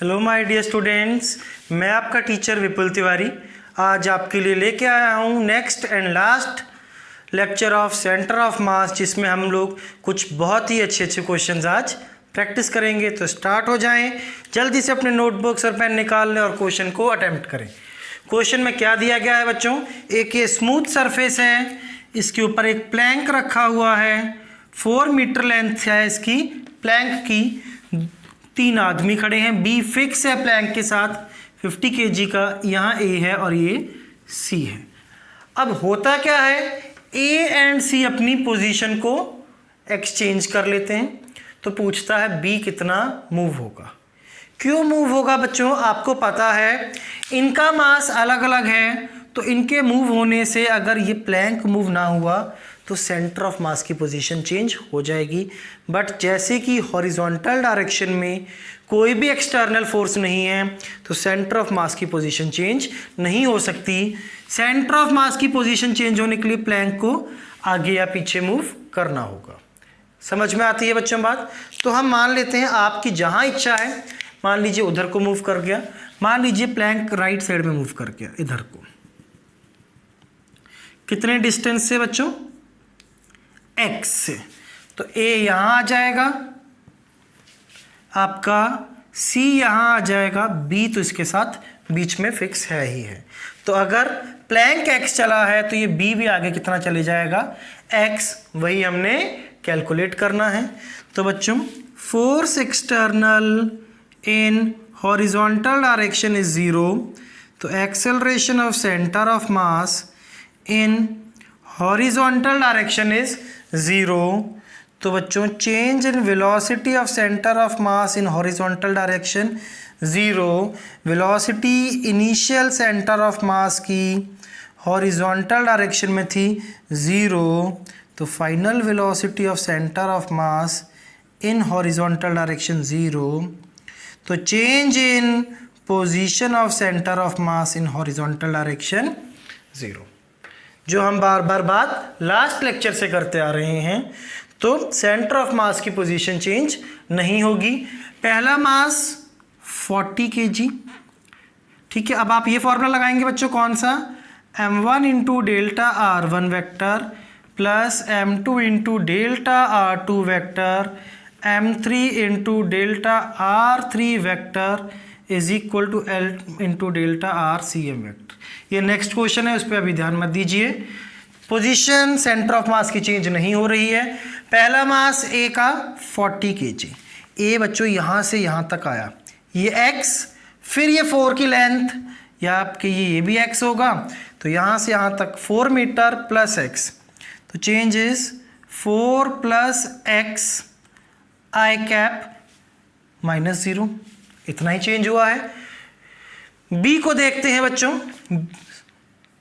Hello my dear students, मैं आपका teacher विपुल तिवारी आज आपके लिए लेके आया हूँ next and last lecture of centre of मास, जिसमें हम लोग कुछ बहुत ही अच्छे क्वेश्चंस आज प्रैक्टिस करेंगे। तो स्टार्ट हो जाएं, जल्दी से अपने नोटबुक्स और पेन निकाल लें और क्वेश्चन को अटेम्प्ट करें। क्वेश्चन में क्या दिया गया है बच्चों, एक ये स्मूथ सरफेस है, इसके ऊपर एक प्लैंक रखा हुआ है, 4 मीटर लेंथ है इसकी प्लैंक की, 3 आदमी खड़े हैं, बी फिक्स है प्लैंक के साथ 50 kg का, यहाँ ए है और ये सी है। अब होता क्या है, ए एंड सी अपनी पोजीशन को एक्सचेंज कर लेते हैं। तो पूछता है बी कितना मूव होगा। क्यों मूव होगा बच्चों, आपको पता है इनका मास अलग अलग है, तो इनके मूव होने से अगर ये प्लैंक मूव ना हुआ तो सेंटर ऑफ मास की पोजीशन चेंज हो जाएगी। बट जैसे कि हॉरिजॉन्टल डायरेक्शन में कोई भी एक्सटर्नल फोर्स नहीं है तो सेंटर ऑफ मास की पोजीशन चेंज नहीं हो सकती। सेंटर ऑफ मास की पोजीशन चेंज होने के लिए प्लैंक को आगे या पीछे मूव करना होगा। समझ में आती है बच्चों बात। तो हम मान लेते हैं आपकी जहाँ इच्छा है, मान लीजिए उधर को मूव कर गया, मान लीजिए प्लैंक राइट साइड में मूव कर गया इधर को, कितने डिस्टेंस से बच्चों, x से। तो a यहाँ आ जाएगा आपका, c यहाँ आ जाएगा, b तो इसके साथ बीच में फिक्स है ही है। तो अगर प्लैंक x चला है तो ये b भी आगे कितना चले जाएगा, x, वही हमने कैलकुलेट करना है। तो बच्चों force external in horizontal direction is 0, तो acceleration of centre of mass in horizontal direction is 0। तो बच्चों change in velocity of centre of mass in horizontal direction 0। Velocity initial centre of mass की horizontal direction में थी 0, तो final velocity of centre of mass in horizontal direction 0। तो change in position of centre of mass in horizontal direction 0, जो हम बार बार बात last lecture से करते आ रहे हैं। तो सेंटर ऑफ मास की पोजीशन चेंज नहीं होगी। पहला मास 40 kg, ठीक है। अब आप ये फॉर्मूला लगाएंगे बच्चों, कौन सा, m1 into delta r1 vector plus m2 into delta r2 vector m3 into delta r3 vector is equal to l into delta rcm vector. ये नेक्स्ट क्वेश्चन है, उस पर अभी ध्यान मत दीजिए। पोजीशन सेंटर ऑफ मास की चेंज नहीं हो रही है। पहला मास ए का 40 kg, ए बच्चों यहाँ से यहाँ तक आया, ये x, फिर ये 4 की लेंथ, या आपके ये भी x होगा, तो यहाँ से यहाँ तक 4 मीटर प्लस x, तो change is 4 plus x I cap minus 0, इतना ही चेंज हुआ है। बी को देखते हैं बच्चों,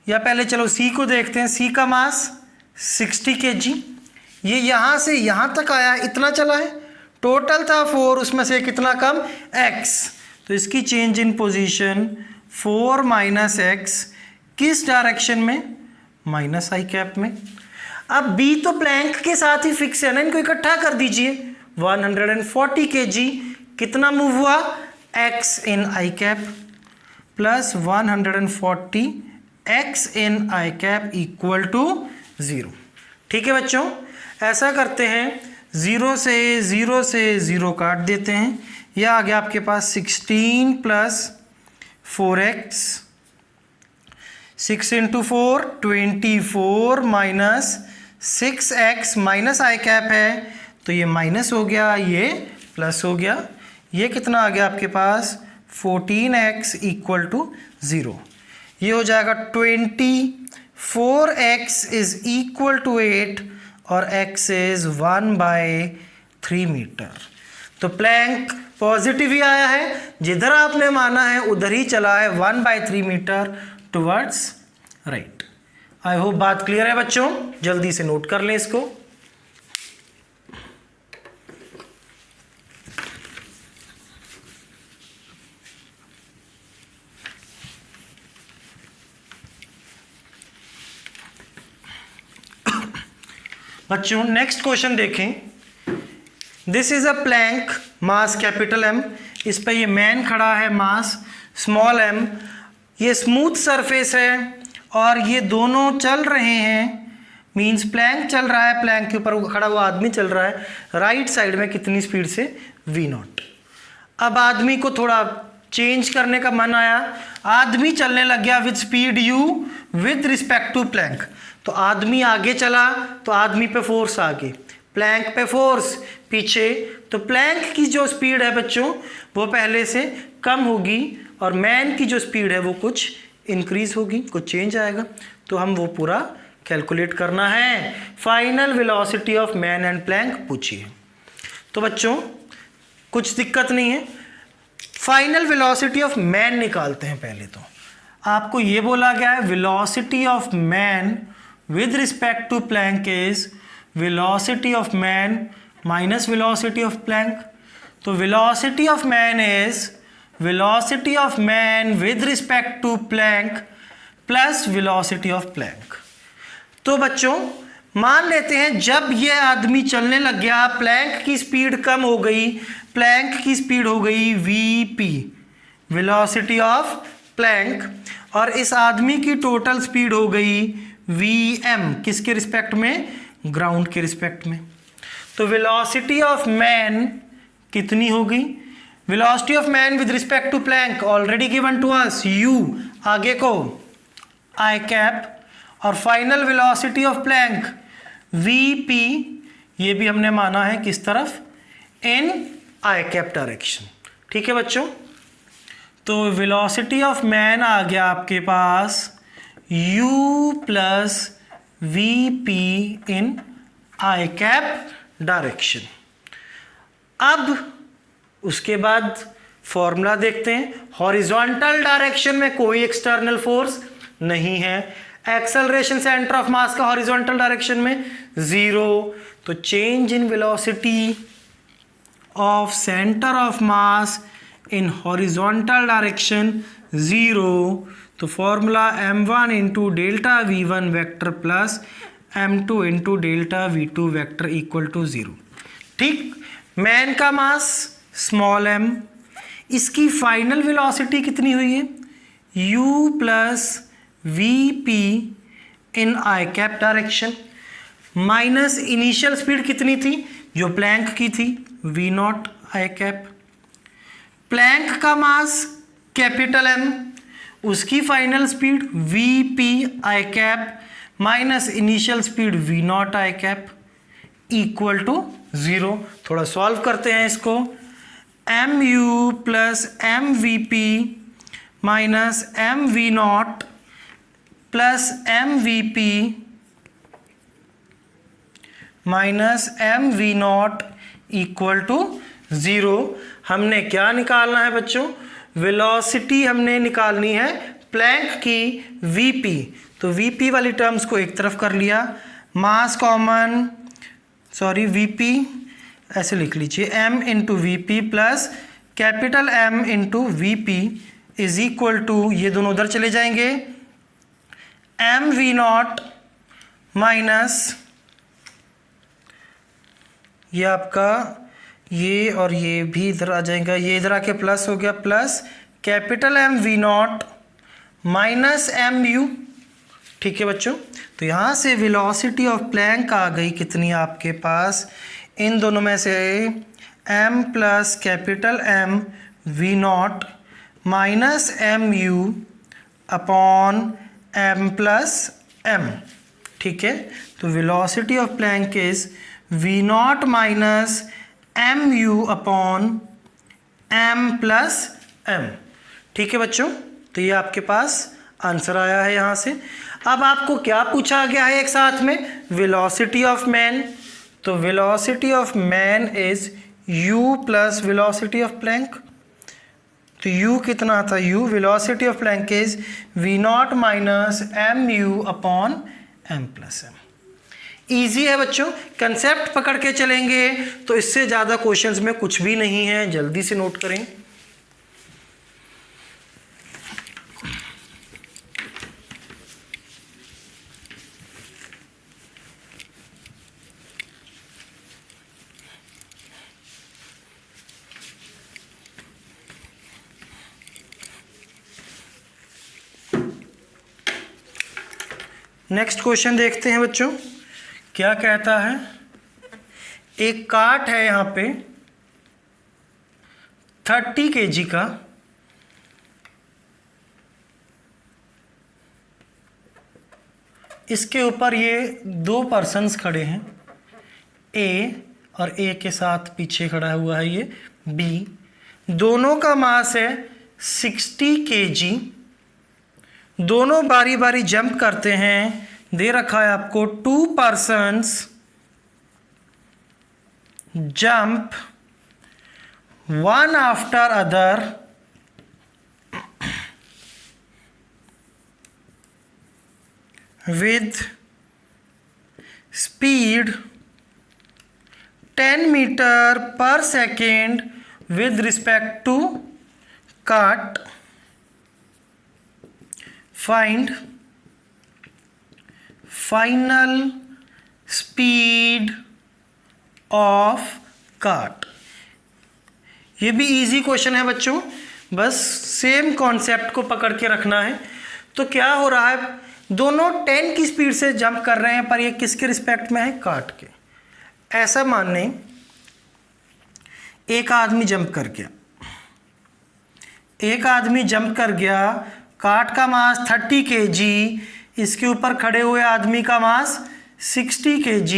या पहले चलो सी को देखते हैं। सी का मास 60 kg, ये यहाँ से यहाँ तक आया, इतना चला है, टोटल था 4, उसमें से कितना कम, x, तो इसकी change in position 4 minus x, किस डायरेक्शन में, माइनस आई कैप में। अब बी तो प्लैंक के साथ ही फिक्स है ना, इनको इकट्ठा कर दीजिए, 140 kg, कितना मूव हुआ, x in I cap plus 140 x in I cap equal to 0। ठीक है बच्चों, ऐसा करते हैं, 0 से 0 काट देते हैं, यह आ गया आपके पास 16 plus 4x, 6 into 4 24 minus 6x minus आई कैप है, तो ये माइनस हो गया, ये प्लस हो गया, ये कितना आ गया आपके पास 14x इक्वल टू 0। ये हो जाएगा 24x इज इक्वल टू 8 और x इज 1/3 मीटर। तो प्लैंक पॉजिटिव ही आया है, जिधर आपने माना है उधर ही चला है, 1/3 metre towards right. I hope बात क्लियर है बच्चों, जल्दी से नोट कर लें इसको। बच्चों नेक्स्ट क्वेश्चन देखें। This is a plank, mass capital M, इस पे ये मैन खड़ा है, मास स्मॉल m, ये स्मूथ सरफेस है और ये दोनों चल रहे हैं, मींस प्लैंक चल रहा है, प्लैंक के ऊपर खड़ा हुआ आदमी चल रहा है राइट साइड में कितनी स्पीड से, v0। अब आदमी को थोड़ा चेंज करने का मन आया, आदमी चलने लग गया with speed u with respect to plank. तो आदमी आगे चला तो आदमी पे फोर्स आगे, प्लैंक पे फोर्स पीछे, तो प्लैंक की जो स्पीड है बच्चों वो पहले से कम होगी और मैन की जो स्पीड है वो कुछ इंक्रीज होगी, कुछ चेंज आएगा। तो हम वो पूरा कैलकुलेट करना है। Final velocity of man and plank पूछिए। तो बच्चों कुछ दिक्कत नहीं है, फाइनल वेलोसिटी ऑफ मैन निकालते हैं। पहले तो आपको ये बोला गया है velocity of man with respect to plank is velocity of man minus velocity of plank. तो velocity of man is velocity of man with respect to plank plus velocity of plank. तो बच्चों मान लेते हैं जब ये आदमी चलने लग गया, प्लैंक की स्पीड कम हो गई, प्लैंक की स्पीड हो गई वीपी, वेलोसिटी ऑफ प्लैंक, और इस आदमी की टोटल स्पीड हो गई वीएम, किसके रिस्पेक्ट में, ग्राउंड के रिस्पेक्ट में। तो वेलोसिटी ऑफ मैन कितनी होगी, velocity of man with respect to plank already given to us u, आगे को आई कैप, और final velocity of plank vp, ये भी हमने माना है किस तरफ, इन आई कैप डायरेक्शन। ठीक है बच्चों, तो वेलोसिटी ऑफ मैन आ गया आपके पास u plus vp in I cap direction. अब उसके बाद फॉर्मूला देखते हैं। हॉरिजॉन्टल डायरेक्शन में कोई एक्सटर्नल फोर्स नहीं है, एक्सेलरेशन सेंटर ऑफ मास का हॉरिजॉन्टल डायरेक्शन में 0, तो change in velocity of centre of mass in horizontal direction 0, तो formula m1 into delta v1 vector plus m2 into delta v2 vector equal to 0। ठीक, man का mass small m, इसकी final velocity कितनी हुई है u plus vp in I cap direction, minus initial speed कितनी थी जो प्लैंक की थी v0 आई कैप, प्लैंक का मास कैपिटल M, उसकी final speed vp I cap minus initial speed v0 I cap equal to 0। थोड़ा solve करते हैं इसको, mu plus mvp minus mv0 plus mvp minus mv0 equal to 0। हमने क्या निकालना है बच्चों, वेलोसिटी हमने निकालनी है प्लैंक की vp, तो vp वाली टर्म्स को एक तरफ कर लिया, मास कॉमन, सॉरी vp ऐसे लिख लीजिए, m into V P plus capital M into V P is equal to, ये दोनों उधर चले जाएंगे, mv0 माइनस ये आपका ये और ये भी इधर आ जाएगा, ये इधर आके प्लस हो गया, plus capital mv0 minus mu। ठीक है बच्चों, तो यहाँ से वेलोसिटी ऑफ प्लैंक आ गई कितनी आपके पास, इन दोनों में से m plus capital M v0 minus mu upon m plus m। ठीक है, तो velocity of Planck is v0 minus mu upon m plus m। ठीक है बच्चों, तो ये आपके पास आंसर आया है यहाँ से। अब आपको क्या पूछा गया है एक साथ में, वेलोसिटी ऑफ मैन, तो velocity of man is u plus velocity of plank, तो u कितना था, u velocity of Planck is v0 minus mu upon m plus m। Easy है बच्चों, कंसेप्ट पकड़ के चलेंगे तो इससे ज़्यादा क्वेश्चंस में कुछ भी नहीं है, जल्दी से नोट करें। नेक्स्ट क्वेश्चन देखते हैं बच्चों, क्या कहता है। एक काट है यहाँ पे 30 kg का, इसके ऊपर ये 2 पर्सन्स खड़े हैं, ए और ए के साथ पीछे खड़ा हुआ है ये बी। दोनों का मास है 60 kg। दोनों बारी बारी जंप करते हैं। दे रखा है आपको 2 persons jump one after other with speed 10 meter per second with respect to cart. Find final speed of cart. ये भी इजी क्वेश्चन है बच्चों, बस सेम कॉन्सेप्ट को पकड़ के रखना है। तो क्या हो रहा है, दोनों 10 की स्पीड से जंप कर रहे हैं, पर ये किसके रिस्पेक्ट में है, काट के। ऐसा मान लें एक आदमी जंप कर गया, एक आदमी जंप कर गया, काट का मास 30 kg, इसके ऊपर खड़े हुए आदमी का मास 60 kg।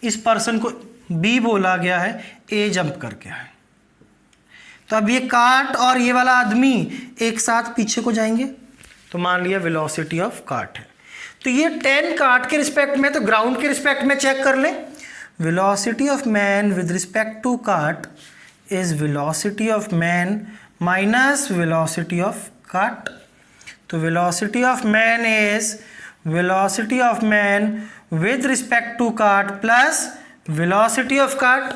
इस पर्सन को बी बोला गया है, ए जंप कर गया है। तो अब ये काट और ये वाला आदमी एक साथ पीछे को जाएंगे, तो मान लिया वेलोसिटी ऑफ काट है। तो ये 10 काट के रिस्पेक्ट में, तो ग्राउंड के रिस्पेक्ट में चेक कर लें। Velocity of man with respect to cart is velocity of man minus velocity of cart. तो velocity of man is velocity of man with respect to cart plus velocity of cart.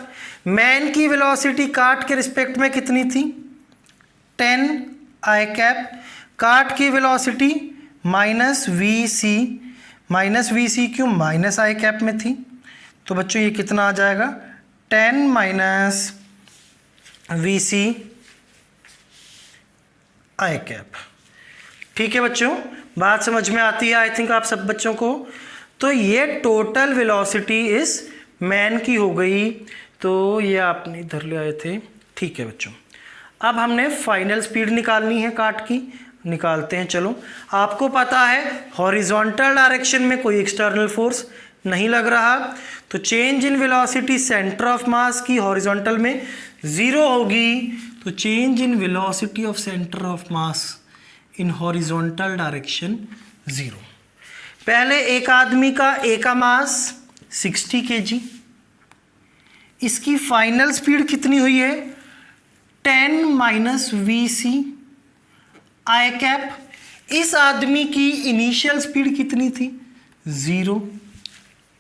Man की velocity cart के respect में कितनी थी, 10 आई cap. काट की velocity minus V सी क्यों, minus आई cap में थी। तो बच्चों ये कितना आ जाएगा, 10 minus V C I cap. ठीक है बच्चों, बात समझ में आती है आई थिंक आप सब बच्चों को। तो ये टोटल वेलोसिटी इस मैन की हो गई। तो ये आपने इधर ले आए थे। ठीक है बच्चों, अब हमने फाइनल स्पीड निकालनी है काट की, निकालते हैं। चलो, आपको पता है हॉरिजॉन्टल डायरेक्शन में कोई एक्सटर्नल फोर्स नहीं लग रहा, तो change in velocity centre of mass की हॉरिजॉन्टल में 0 होगी। तो change in velocity of centre of mass in horizontal direction 0। पहले एक आदमी का ए का मास 60 kg, इसकी फाइनल स्पीड कितनी हुई है, 10 minus V C I cap. इस आदमी की इनिशियल स्पीड कितनी थी, 0।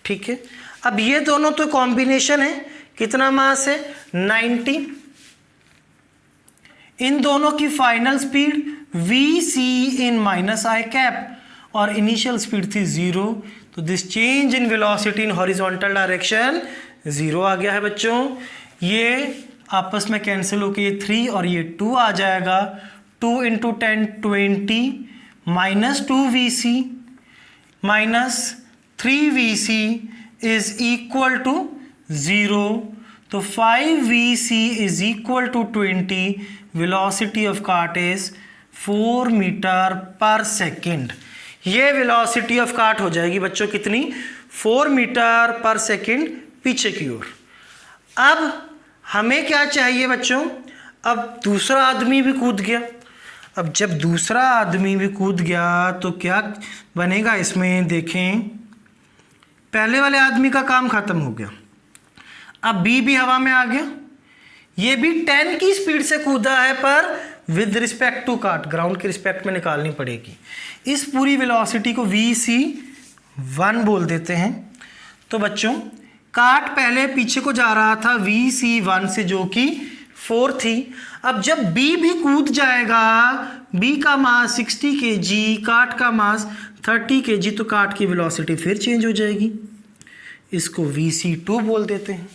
ठीक है, अब ये दोनों तो कॉम्बिनेशन है, कितना मास है, 90। इन दोनों की final speed V C in minus I cap और इनिशियल स्पीड थी 0। तो this change in velocity in horizontal direction 0 आ गया है बच्चों। ये आपस में कैंसिल होकर ये 3 और ये 2 आ जाएगा। 2 × 10 20 minus 2vc minus 3vc is equal to 0। तो 5vc is equal to 20। Velocity of cart is 4 metre पर सेकेंड। ये वेलोसिटी ऑफ काट हो जाएगी बच्चों कितनी, 4 मीटर पर सेकेंड पीछे की ओर। अब हमें क्या चाहिए बच्चों, अब दूसरा आदमी भी कूद गया। अब जब दूसरा आदमी भी कूद गया तो क्या बनेगा इसमें, देखें पहले वाले आदमी का काम खत्म हो गया, अब बी भी हवा में आ गया। ये भी 10 की स्पीड से कूदा है, पर विद रिस्पेक्ट टू काट, ग्राउंड के रिस्पेक्ट में निकालनी पड़ेगी। इस पूरी वेलोसिटी को vc1 बोल देते हैं। तो बच्चों काट पहले पीछे को जा रहा था vc1 से, जो कि 4 थी। अब जब b भी कूद जाएगा, b का मास 60 kg, काट का मास 30 kg, तो काट की वेलोसिटी फिर चेंज हो जाएगी। इसको vc2 बोल देते हैं।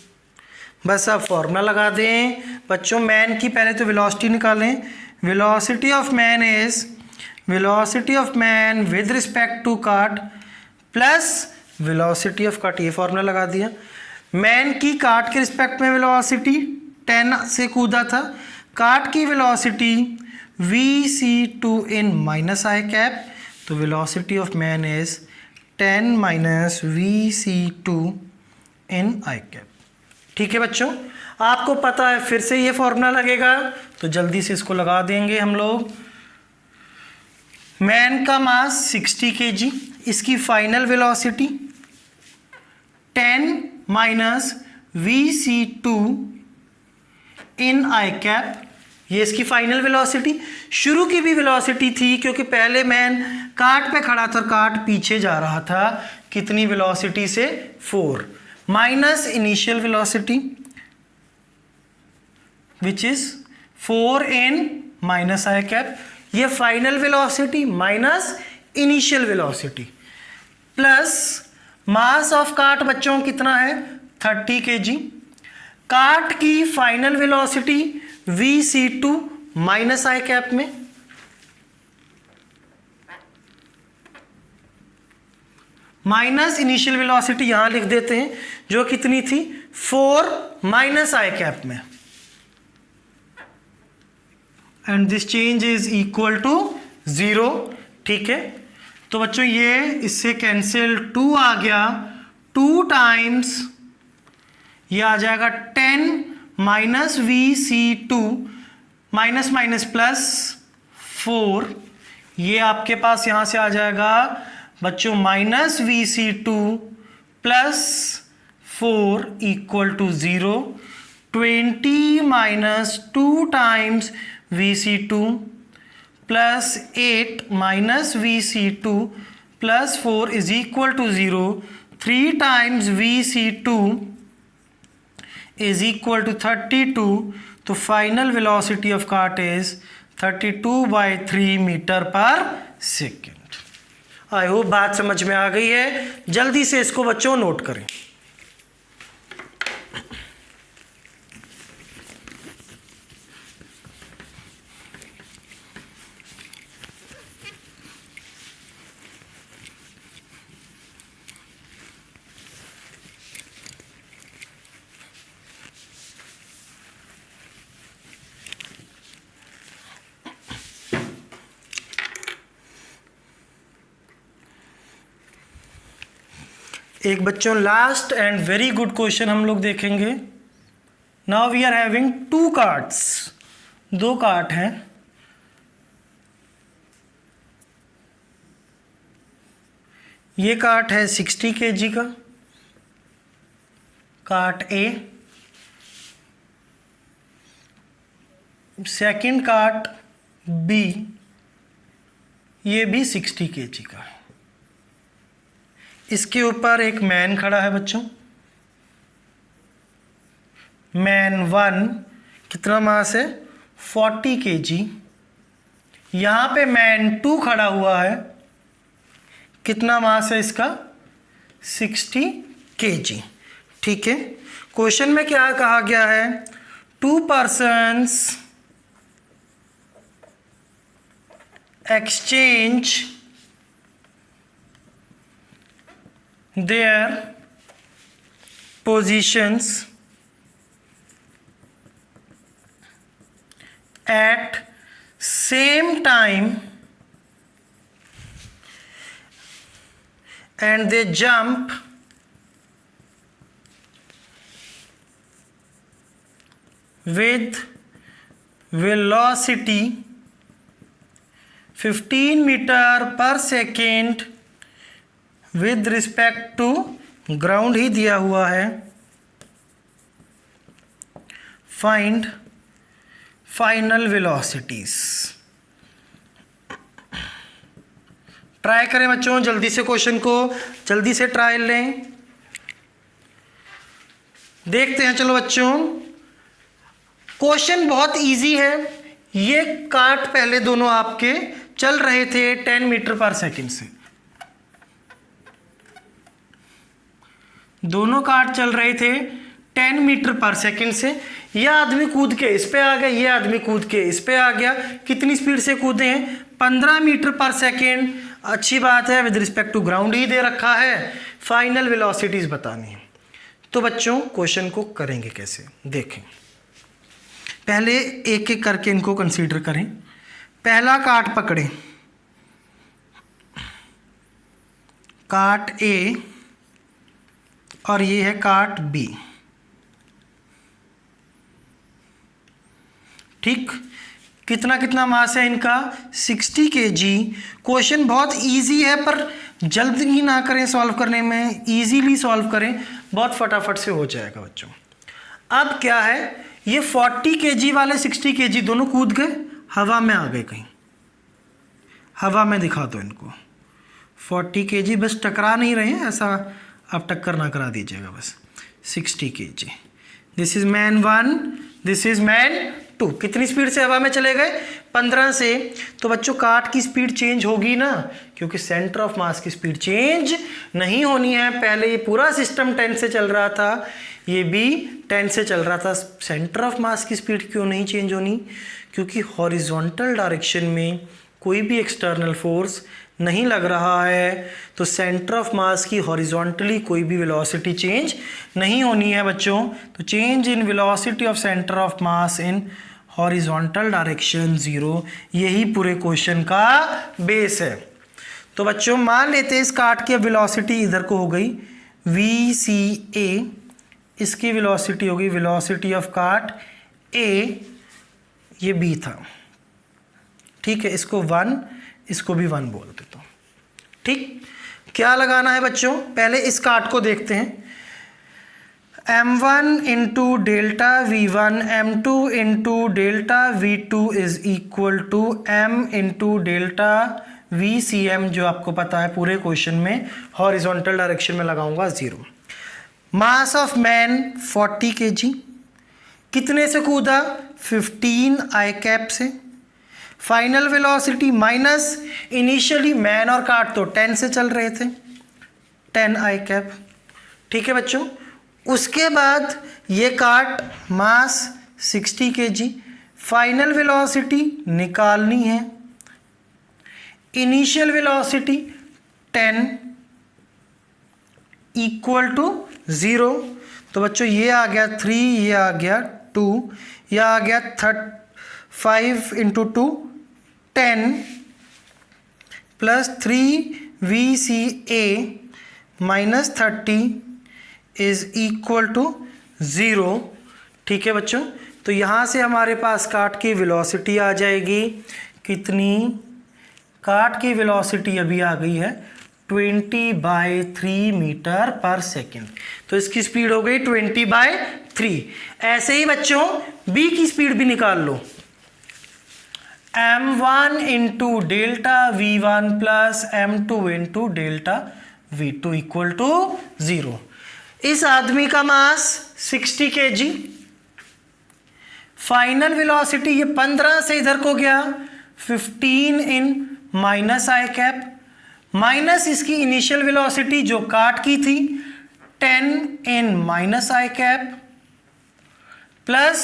बस आप फॉर्मूला लगा दें बच्चों। मैन की पहले तो वेलोसिटी निकालें। Velocity of man is velocity of man with respect to cart plus velocity of cart, ये फॉर्मूला लगा दिया। मैन की काट के रिस्पेक्ट में वेलोसिटी 10 से कूदा था, काट की वेलोसिटी vc2 इन माइनस आई कैप, तो velocity of man is 10 minus vc2 in I cap. ठीक है बच्चों, आपको पता है फिर से ये फॉर्मूला लगेगा, तो जल्दी से इसको लगा देंगे हम लोग। मैन का मास 60 kg, इसकी फाइनल वेलोसिटी 10 माइनस vc2 इन आई कैप, ये इसकी फाइनल वेलोसिटी। शुरू की भी वेलोसिटी थी क्योंकि पहले मैन काट पे खड़ा था, काट पीछे जा रहा था, कितनी वेलोसिटी से 4 minus initial velocity which is 4 in minus I cap, ये final velocity minus initial velocity plus mass of cart बच्चों कितना है 30 kg, काट की फाइनल वेलोसिटी vc2 माइनस आई कैप में माइनस इनिशियल वेलोसिटी यहां लिख देते हैं जो कितनी थी 4 माइनस आई कैप में, and this change is equal to 0। ठीक है, तो बच्चों ये इससे कैंसिल 2 आ गया, 2 टाइम्स ये आ जाएगा 10 minus vc2 minus minus plus 4, ये आपके पास यहाँ से आ जाएगा बच्चों minus vc2 plus 4 equal to 0। 20 minus 2 times vc2 plus 8 minus vc2 plus 4 is equal to 0। 3 times vc2 is equal to 32, तो final velocity of cart is 32/3 metre पर second. I hope बात समझ में आ गई है, जल्दी से इसको बच्चों नोट करें। एक बच्चों last and very good question हम लोग देखेंगे। Now we are having 2 carts, 2 cart हैं। ये कार्ट है 60 kg का, cart A. Second cart B, ये भी 60 kg का है। इसके ऊपर एक मैन खड़ा है बच्चों, मैन 1 कितना मास है 40 kg। यहाँ पे मैन 2 खड़ा हुआ है, कितना मास है इसका 60 kg। ठीक है, क्वेश्चन में क्या कहा गया है 2 persons exchange their positions at same time and they jump with velocity 15 meter per second with respect to ground ही दिया हुआ है। find final velocities। ट्राई करें बच्चों, जल्दी से क्वेश्चन को जल्दी से ट्रायल लें, देखते हैं। चलो बच्चों, क्वेश्चन बहुत इजी है। ये कार्ट पहले दोनों आपके चल रहे थे 10 मीटर पर सेकंड से, दोनों कार्ट चल रहे थे 10 मीटर पर सेकंड से। यह आदमी कूद के इस पे आ गया, ये आदमी कूद के इस पे आ गया। कितनी स्पीड से कूदे हैं 15 मीटर पर सेकंड। अच्छी बात है, विद रिस्पेक्ट टू ग्राउंड ही दे रखा है, फाइनल वेलोसिटीज बतानी है। तो बच्चों क्वेश्चन को करेंगे कैसे, देखें। पहले एक एक करके इनको कंसीडर करें। पहला काट पकड़े, काट ए और ये है काट बी, ठीक। कितना कितना मास है इनका, 60 kg। क्वेश्चन बहुत इजी है पर जल्दी ना करें सॉल्व करने में, इजीली सॉल्व करें, बहुत फटाफट से हो जाएगा बच्चों। अब क्या है, ये 40 kg वाले 60 kg दोनों कूद गए, हवा में आ गए कहीं, हवा में दिखा दो इनको। 40 kg बस टकरा नहीं रहे हैं, ऐसा आप टक्कर ना करा दीजिएगा बस। 60 kg, this is man 1, this is man 2। कितनी स्पीड से हवा में चले गए, 15 से। तो बच्चों काट की स्पीड चेंज होगी ना, क्योंकि सेंटर ऑफ मास की स्पीड चेंज नहीं होनी है। पहले ये पूरा सिस्टम 10 से चल रहा था, ये भी 10 से चल रहा था। सेंटर ऑफ मास की स्पीड क्यों नहीं चेंज होनी, क्योंकि हॉरिजॉन्टल डायरेक्शन में कोई भी एक्सटर्नल फोर्स नहीं लग रहा है, तो सेंटर ऑफ मास की हॉरिजॉन्टली कोई भी वेलोसिटी चेंज नहीं होनी है बच्चों। तो change in velocity of centre of mass in horizontal direction 0, यही पूरे क्वेश्चन का बेस है। तो बच्चों मान लेते हैं इस काट की वेलोसिटी इधर को हो गई VCA, इसकी वेलोसिटी होगी वेलोसिटी ऑफ काट A, ये B था, ठीक है। इसको 1, इसको भी 1 बोल देता हूँ, ठीक। क्या लगाना है बच्चों, पहले इस काट को देखते हैं। m1 into delta v1 m2 into delta v2 is equal to m into delta vcm, जो आपको पता है पूरे क्वेश्चन में हॉरिजॉन्टल डायरेक्शन में लगाऊंगा 0। मास ऑफ मैन 40 kg, कितने से कूदा, 15 आई कैप से। Final velocity minus initially man और काट तो 10 से चल रहे थे, 10 आई कैप, ठीक है बच्चों। उसके बाद ये काट मास 60 kg, फाइनल वेलोसिटी निकालनी है, इनिशियल वेलोसिटी 10 इक्वल टू 0। तो बच्चों ये आ गया 3, ये आ गया 2, ये आ गया 5 into 2 10 plus 3 VCA minus 30 is equal to 0, ठीक है बच्चों। तो यहाँ से हमारे पास काट की वेलोसिटी आ जाएगी, कितनी, काट की वेलोसिटी अभी आ गई है 20/3 मीटर पर सेकेंड। तो इसकी स्पीड हो गई 20/3। ऐसे ही बच्चों B की स्पीड भी निकाल लो, m1 into delta v1 plus m2 into delta v2 equal to 0। इस आदमी का मास 60 kg, फाइनल वेलोसिटी ये 15 से इधर को गया 15 इन माइनस आई कैप, माइनस इसकी इनिशियल वेलोसिटी जो काट की थी 10 इन माइनस आई कैप, प्लस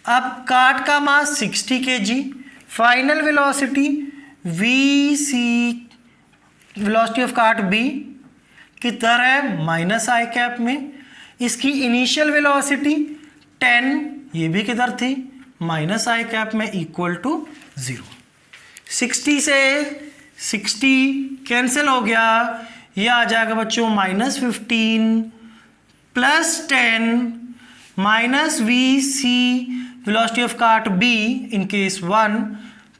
अब काट का mass 60 kg, final velocity VC velocity of cart B किधर है, माइनस आई कैप में। इसकी इनिशियल वेलोसिटी 10, ये भी किधर थी, माइनस आई कैप में, इक्वल टू 0। 60 से 60 कैंसिल हो गया, ये आ जाएगा बच्चों -15 plus 10 minus VC velocity of cart B in case 1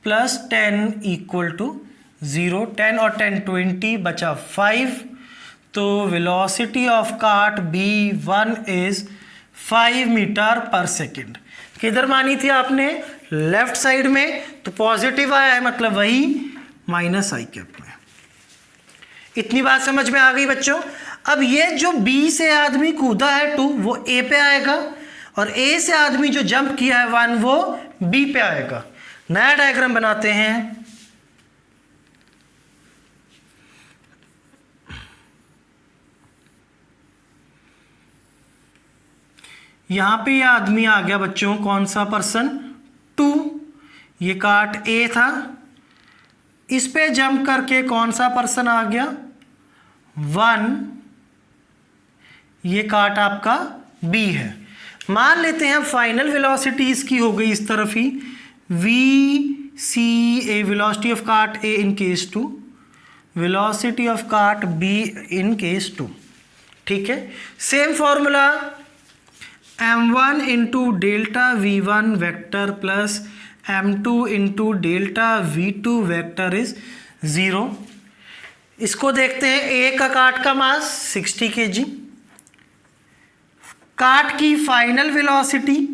plus 10 equal to 0। 10 और 10 20, बचा 5। तो वेलोसिटी ऑफ काट B1 इज 5 मीटर पर सेकेंड। किधर मानी थी आपने, लेफ्ट साइड में, तो पॉजिटिव आया है, मतलब वही माइनस आई कैप में। इतनी बात समझ में आ गई बच्चों। अब ये जो B से आदमी कूदा है 2, वो A पे आएगा, और A से आदमी जो जंप किया है 1, वो B पे आएगा। नया डायग्राम बनाते हैं। यहां पे ये आदमी आ गया बच्चों, कौन सा पर्सन, 2। ये काट A था, इस पे जंप करके कौन सा पर्सन आ गया, 1, ये काट आपका बी है। मान लेते हैं फाइनल वेलोसिटी इसकी हो गई इस तरफ ही, V C A, velocity of cart A in case 2, velocity of cart B in case 2। ठीक है, same formula m1 into delta v1 vector plus m2 into delta v2 vector is 0। इसको देखते हैं, ए का काट का मास 60 kg, काट की final velocity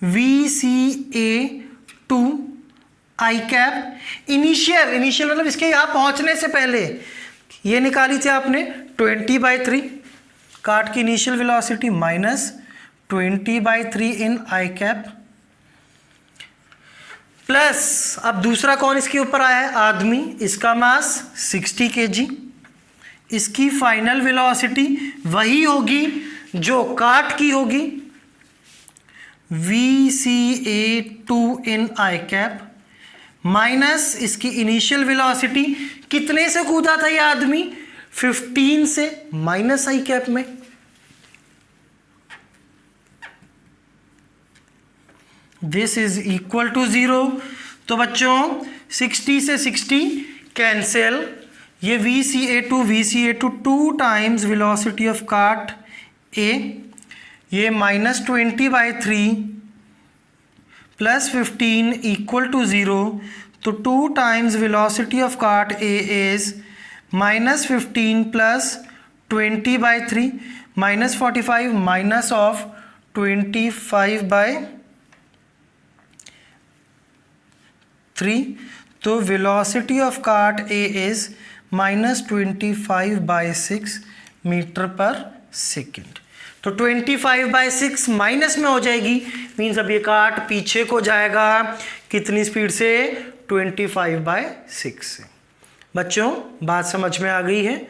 vca2 आई cap, initial मतलब इसके यहाँ पहुँचने से पहले ये निकाली थी आपने 20/3, काट की इनिशियल वेलोसिटी माइनस 20/3 इन आई कैप, प्लस अब दूसरा कौन इसके ऊपर आया है, आदमी, इसका मास 60 kg, इसकी फाइनल वेलोसिटी वही होगी जो काट की होगी, vca2 इन आई कैप, माइनस इसकी इनिशियल वेलोसिटी, कितने से कूदा था ये आदमी, 15 से, माइनस आई कैप में, दिस इज इक्वल टू 0। तो बच्चों 60 से 60 कैंसिल, ये vca2 2 times velocity of cart ए, ये माइनस 20/3 प्लस 15 इक्वल टू 0, तो 2 times velocity of cart A is minus 15 plus 20/3 minus 45 minus of 25/3, तो velocity of cart A is minus 25/6 metre पर second. तो 25/6 minus में हो जाएगी, मीन्स अब ये काट पीछे को जाएगा कितनी स्पीड से, 25/6 से। बच्चों बात समझ में आ गई है।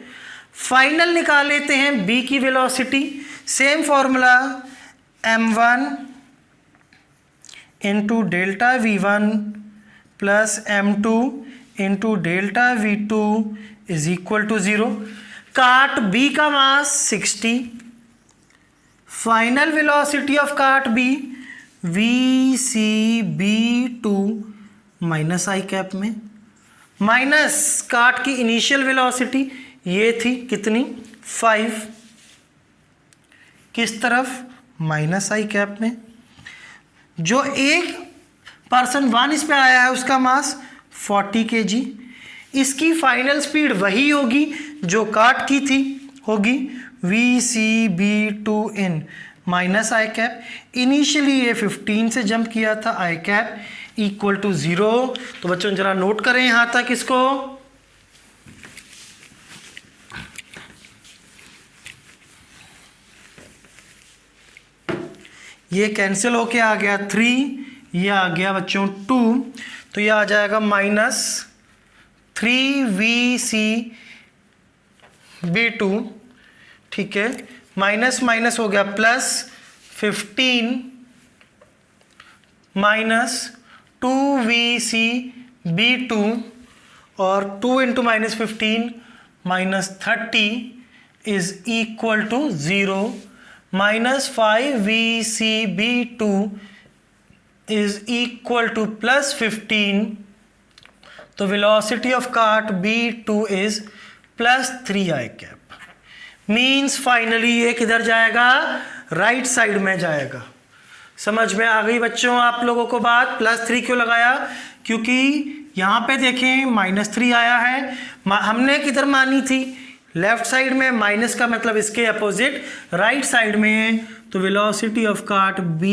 फाइनल निकाल लेते हैं बी की velocity, same formula m1 into delta v1 plus m2 into delta v2 is equal to 0। Cart B का mass 60, final velocity of cart B vcb2 minus I cap में, माइनस काट की initial velocity ये थी कितनी, 5, किस तरफ, minus आई cap में, जो एक पर्सन 1 इस पे आया है उसका मास 40 kg, इसकी फाइनल स्पीड वही होगी जो काट की थी, होगी vcb2 इन माइनस आई कैप, इनिशियली ये 15 से जंप किया था, आई कैप इक्वल टू 0। तो बच्चों जरा नोट करें यहां तक इसको, ये कैंसिल होके आ गया 3, ये आ गया बच्चों 2, तो ये आ जाएगा माइनस 3vcb2, ठीक है, माइनस माइनस हो गया प्लस 15 माइनस 2vcb2 और 2 into minus 15 minus 30 is equal to 0, minus 5vcb2 is equal to plus 15, तो velocity of cart b2 is plus 3 I cap, means finally ये किधर जाएगा, राइट साइड में जाएगा। समझ में आ गई बच्चों आप लोगों को बात। +3 क्यों लगाया, क्योंकि यहाँ पे देखें -3 आया है, हमने किधर मानी थी, लेफ्ट साइड में, माइनस का मतलब इसके अपोजिट राइट साइड में, तो velocity of cart b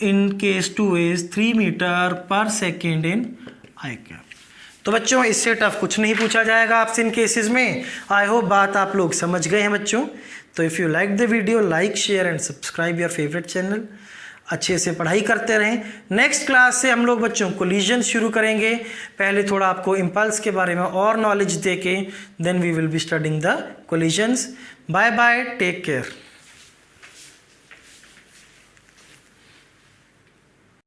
in case 2 is 3 metre पर सेकेंड इन आई कैप। तो बच्चों इससे टफ कुछ नहीं पूछा जाएगा आपसे इन केसेस में। आई होप बात आप लोग समझ गए हैं बच्चों। तो if you like the video, like share and subscribe your favourite channel. अच्छे से पढ़ाई करते रहें। नेक्स्ट क्लास से हम लोग बच्चों कोलिजन शुरू करेंगे। पहले थोड़ा आपको इम्पल्स के बारे में और नॉलेज दे के then we will be studying the collisions. Bye bye, take care.